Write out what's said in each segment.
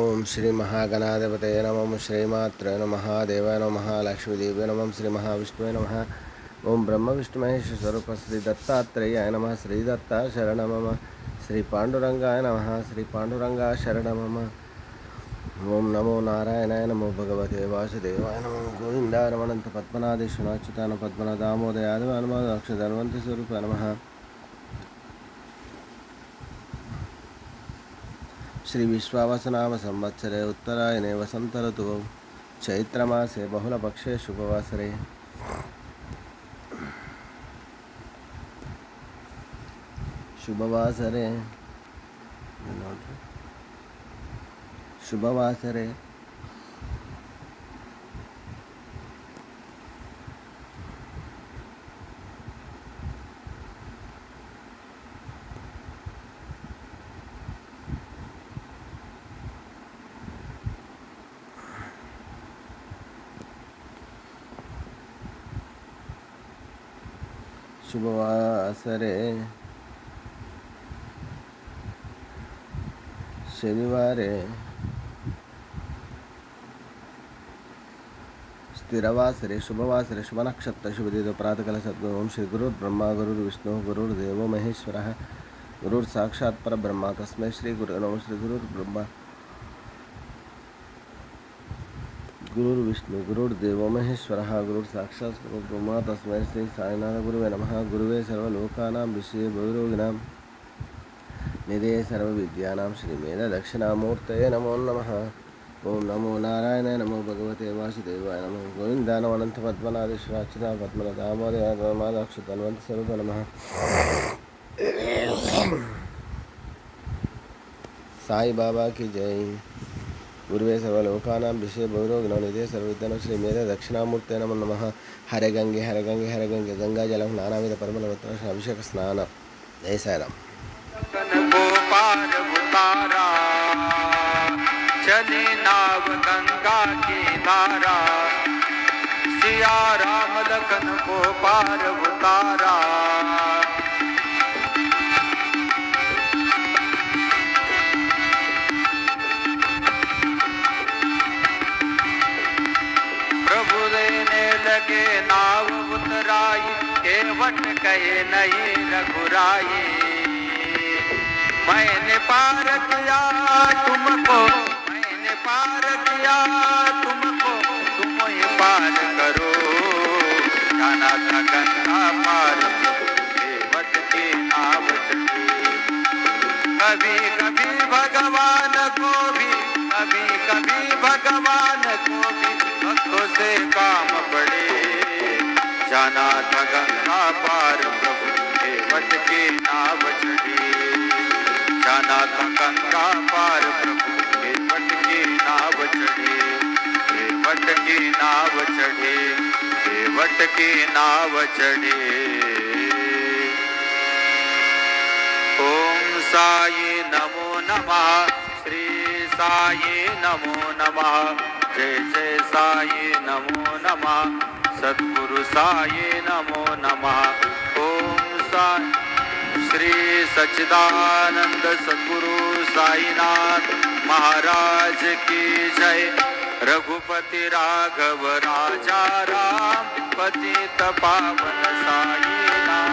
ओम श्री महागणाधिपतये नमः। ओम श्रीमात्रे नमः। देवाय नमः। लक्ष्मीदेव्यै नमः। श्री महाविष्णुवे नमः। ओम ब्रह्म विष्णु महेश स्वरूप श्री दत्तात्रेयाय नमः। श्री दत्ता शरण मम। श्री पांडुरंगाय नमः। श्री पांडुरंगा शरण मम। ओम नमो नारायणाय नमो भगवते वासुदेवाय नमो गोविंदाय नमः। अनंत पद्मनादेश्वराच्युताय पद्मनादामोदयाय नमः। अक्षधन्वंत स्वरूपाय नमः। श्री विश्वावसुनाम संवत्सरे उत्तरायणे वसंत ऋतुः चैत्रमासे बहुलपक्षे शुभवासरे शुभवासरे शनिवारे स्थिरवासरे शुभवासरे शुभनक्षत्र शुभदिन प्रातःकाल सद्गुरु ओम श्री गुरुर्ब्रह्मा गुरुर्विष्णु गुरुर्देवो महेश्वरः गुरुर्साक्षात् परब्रह्म तस्मै श्री गुरुवे नमः। श्री गुरुर्ब्रह्मा गुरुर्विष्णु गुरुर्देवो महेश्वरः गुरुर्साक्षात् परब्रह्म तस्मै श्री साईनाथ गुरुवे नमः। गुरुवे सर्वलोकानां विषये भवरोगिणां निधये सर्वविद्यानां श्रीमेध दक्षिणामूर्तये नमो नमः। ओम नमो नारायणाय नमो भगवते वासुदेवाय नमो गोविन्दाय नमः। अनंत पद्मनादेश्वराच्युताय पद्मनादामोदयाय परमादाक्षधन्वंत स्वरूपाय नमः। साई बाबा की जय। गुरुवे सर्वलोकानां विषये भवरोगिणां निधये सर्वविद्यानां श्रीमेध दक्षिणामूर्तये नमो नमः। हरे गंगे हरे गंगे हरे गंगे गंगा जलम नानाविध परमलवत्र अभिषेक स्नान। जय साईराम। चली नाव गंगा की धारा सिया राम लखन को पार उतारा। प्रभु देने लगे नाव उतराई केवट कहे नहीं रघुराई। मैंने पार किया तुमको पार किया तुमको तुम ही पार करो। जाना था गंगा पार केवट की नाव चढ़ी। कभी कभी भगवान को भी भगवान को भी भक्तों से काम पड़े। जाना था गंगा पार प्रभु केवट की नाव चढ़ी। जाना था गंगा पार प्रभु केवट की नाव चढ़े। केवट की नाव चढ़े। केवट की नाव चढ़े। ओम साई नमो नमः। श्री साई नमो नमः। जय जय साई नमो नमः। सद्गुरु साई नमो नमः। ओम साई श्री सच्चिदानंद सद्गुरु साईनाथ महाराज की जय। रघुपति राघव राजा राम पतित पावन साई नाम।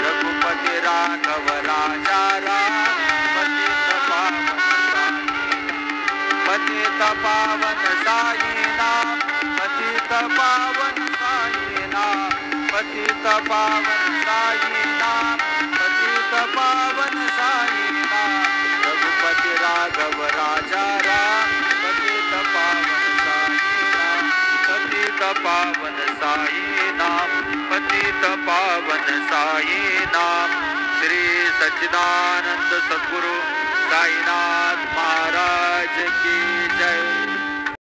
रघुपति राघव राजा राम पतित पावन साई नाम। पतित पावन साई नाम। पतित पावन साई नाम। पतित पावन साई नाम। रघुपति राघव राजा राम पतित पावन साई नाम। पतित पावन साई नाम। पतित पावन साई नाम। श्री सच्चिदानंद सद्गुरु साईनाथ महाराज की जय।